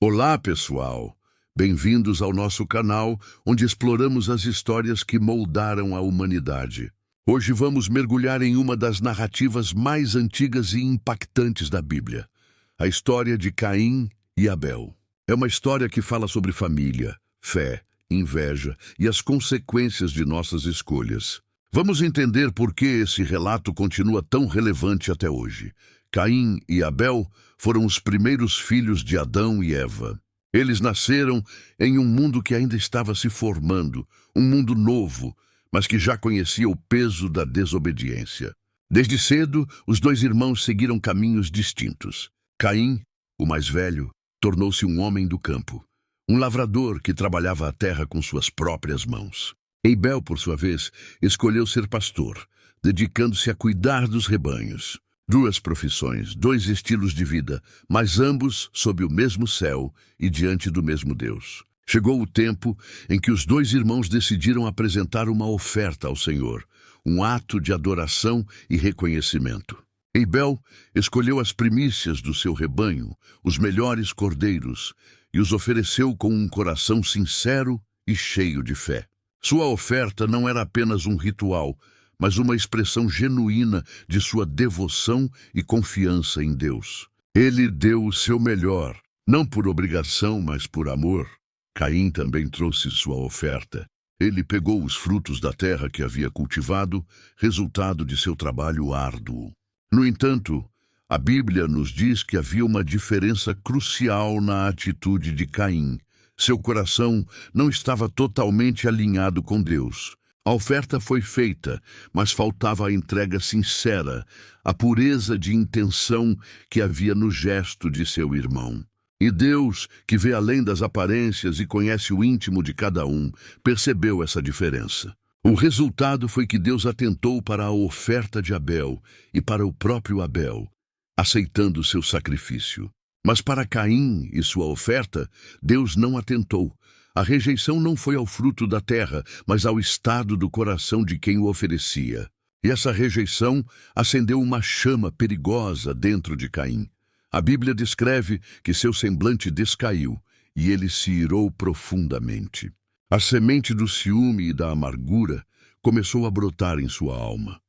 Olá, pessoal! Bem-vindos ao nosso canal, onde exploramos as histórias que moldaram a humanidade. Hoje vamos mergulhar em uma das narrativas mais antigas e impactantes da Bíblia, a história de Caim e Abel. É uma história que fala sobre família, fé, inveja e as consequências de nossas escolhas. Vamos entender por que esse relato continua tão relevante até hoje. Caim e Abel foram os primeiros filhos de Adão e Eva. Eles nasceram em um mundo que ainda estava se formando, um mundo novo, mas que já conhecia o peso da desobediência. Desde cedo, os dois irmãos seguiram caminhos distintos. Caim, o mais velho, tornou-se um homem do campo, um lavrador que trabalhava a terra com suas próprias mãos. Abel, por sua vez, escolheu ser pastor, dedicando-se a cuidar dos rebanhos. Duas profissões, dois estilos de vida, mas ambos sob o mesmo céu e diante do mesmo Deus. Chegou o tempo em que os dois irmãos decidiram apresentar uma oferta ao Senhor, um ato de adoração e reconhecimento. Abel escolheu as primícias do seu rebanho, os melhores cordeiros, e os ofereceu com um coração sincero e cheio de fé. Sua oferta não era apenas um ritual, mas uma expressão genuína de sua devoção e confiança em Deus. Ele deu o seu melhor, não por obrigação, mas por amor. Caim também trouxe sua oferta. Ele pegou os frutos da terra que havia cultivado, resultado de seu trabalho árduo. No entanto, a Bíblia nos diz que havia uma diferença crucial na atitude de Caim. Seu coração não estava totalmente alinhado com Deus. A oferta foi feita, mas faltava a entrega sincera, a pureza de intenção que havia no gesto de seu irmão. E Deus, que vê além das aparências e conhece o íntimo de cada um, percebeu essa diferença. O resultado foi que Deus atentou para a oferta de Abel e para o próprio Abel, aceitando seu sacrifício. Mas para Caim e sua oferta, Deus não atentou. A rejeição não foi ao fruto da terra, mas ao estado do coração de quem o oferecia. E essa rejeição acendeu uma chama perigosa dentro de Caim. A Bíblia descreve que seu semblante descaiu e ele se irou profundamente. A semente do ciúme e da amargura começou a brotar em sua alma.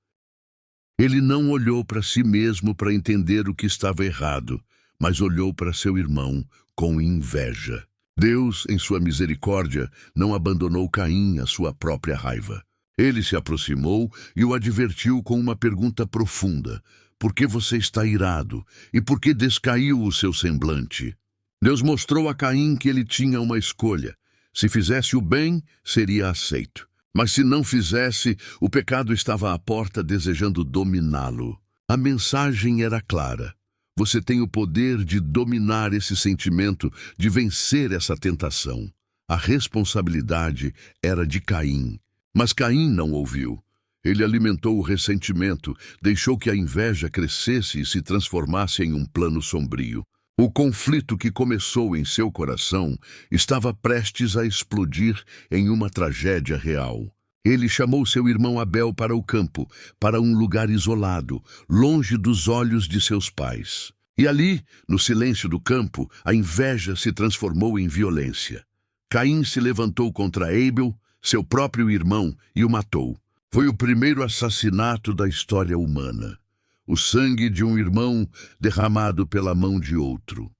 Ele não olhou para si mesmo para entender o que estava errado, mas olhou para seu irmão com inveja. Deus, em sua misericórdia, não abandonou Caim à sua própria raiva. Ele se aproximou e o advertiu com uma pergunta profunda: por que você está irado? E por que descaiu o seu semblante? Deus mostrou a Caim que ele tinha uma escolha. Se fizesse o bem, seria aceito. Mas se não fizesse, o pecado estava à porta desejando dominá-lo. A mensagem era clara. Você tem o poder de dominar esse sentimento, de vencer essa tentação. A responsabilidade era de Caim. Mas Caim não ouviu. Ele alimentou o ressentimento, deixou que a inveja crescesse e se transformasse em um plano sombrio. O conflito que começou em seu coração estava prestes a explodir em uma tragédia real. Ele chamou seu irmão Abel para o campo, para um lugar isolado, longe dos olhos de seus pais. E ali, no silêncio do campo, a inveja se transformou em violência. Caim se levantou contra Abel, seu próprio irmão, e o matou. Foi o primeiro assassinato da história humana. O sangue de um irmão derramado pela mão de outro.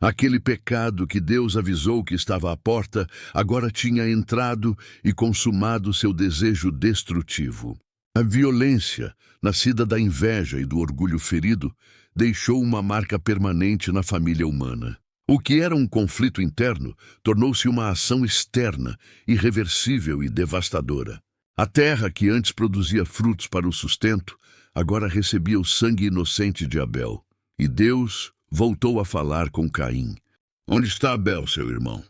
Aquele pecado que Deus avisou que estava à porta, agora tinha entrado e consumado seu desejo destrutivo. A violência, nascida da inveja e do orgulho ferido, deixou uma marca permanente na família humana. O que era um conflito interno tornou-se uma ação externa, irreversível e devastadora. A terra, que antes produzia frutos para o sustento, agora recebia o sangue inocente de Abel. E Deus voltou a falar com Caim. Onde está Abel, seu irmão?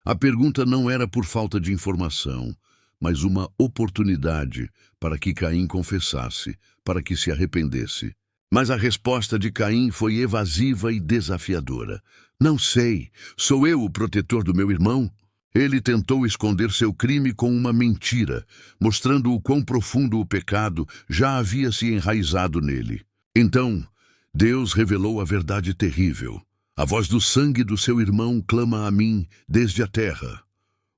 A pergunta não era por falta de informação, mas uma oportunidade para que Caim confessasse, para que se arrependesse. Mas a resposta de Caim foi evasiva e desafiadora. Não sei, sou eu o protetor do meu irmão? Ele tentou esconder seu crime com uma mentira, mostrando o quão profundo o pecado já havia se enraizado nele. Então, Deus revelou a verdade terrível. A voz do sangue do seu irmão clama a mim desde a terra.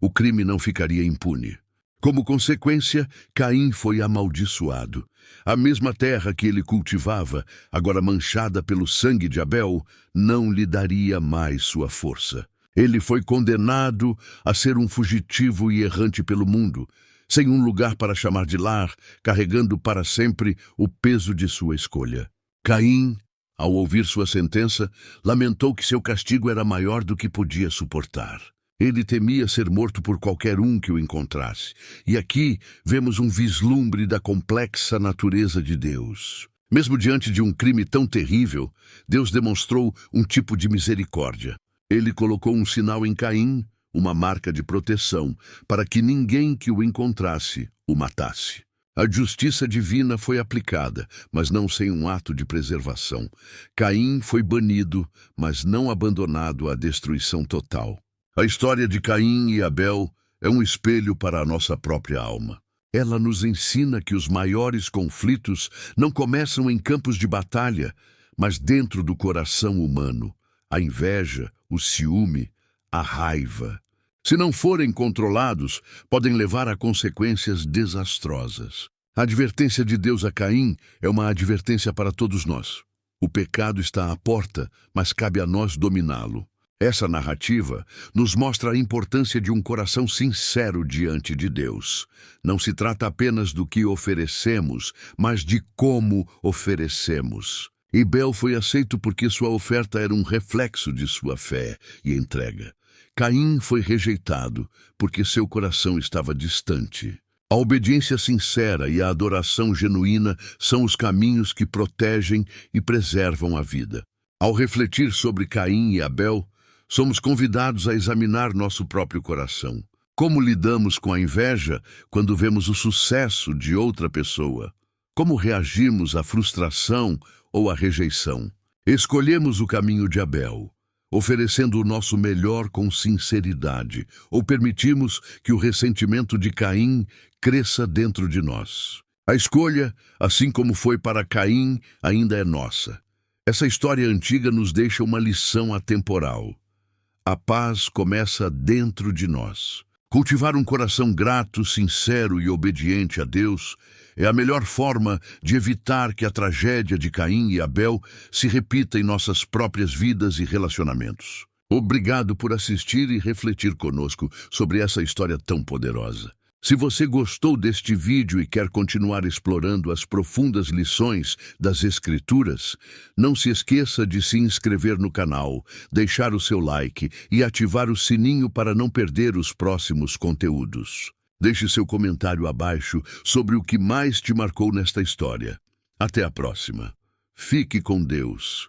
O crime não ficaria impune. Como consequência, Caim foi amaldiçoado. A mesma terra que ele cultivava, agora manchada pelo sangue de Abel, não lhe daria mais sua força. Ele foi condenado a ser um fugitivo e errante pelo mundo, sem um lugar para chamar de lar, carregando para sempre o peso de sua escolha. Caim, ao ouvir sua sentença, lamentou que seu castigo era maior do que podia suportar. Ele temia ser morto por qualquer um que o encontrasse. E aqui vemos um vislumbre da complexa natureza de Deus. Mesmo diante de um crime tão terrível, Deus demonstrou um tipo de misericórdia. Ele colocou um sinal em Caim, uma marca de proteção, para que ninguém que o encontrasse o matasse. A justiça divina foi aplicada, mas não sem um ato de preservação. Caim foi banido, mas não abandonado à destruição total. A história de Caim e Abel é um espelho para a nossa própria alma. Ela nos ensina que os maiores conflitos não começam em campos de batalha, mas dentro do coração humano. A inveja, o ciúme, a raiva. Se não forem controlados, podem levar a consequências desastrosas. A advertência de Deus a Caim é uma advertência para todos nós. O pecado está à porta, mas cabe a nós dominá-lo. Essa narrativa nos mostra a importância de um coração sincero diante de Deus. Não se trata apenas do que oferecemos, mas de como oferecemos. Abel foi aceito porque sua oferta era um reflexo de sua fé e entrega. Caim foi rejeitado porque seu coração estava distante. A obediência sincera e a adoração genuína são os caminhos que protegem e preservam a vida. Ao refletir sobre Caim e Abel, somos convidados a examinar nosso próprio coração. Como lidamos com a inveja quando vemos o sucesso de outra pessoa? Como reagimos à frustração ou à rejeição? Escolhemos o caminho de Abel, oferecendo o nosso melhor com sinceridade, ou permitimos que o ressentimento de Caim cresça dentro de nós? A escolha, assim como foi para Caim, ainda é nossa. Essa história antiga nos deixa uma lição atemporal. A paz começa dentro de nós. Cultivar um coração grato, sincero e obediente a Deus é a melhor forma de evitar que a tragédia de Caim e Abel se repita em nossas próprias vidas e relacionamentos. Obrigado por assistir e refletir conosco sobre essa história tão poderosa. Se você gostou deste vídeo e quer continuar explorando as profundas lições das Escrituras, não se esqueça de se inscrever no canal, deixar o seu like e ativar o sininho para não perder os próximos conteúdos. Deixe seu comentário abaixo sobre o que mais te marcou nesta história. Até a próxima. Fique com Deus.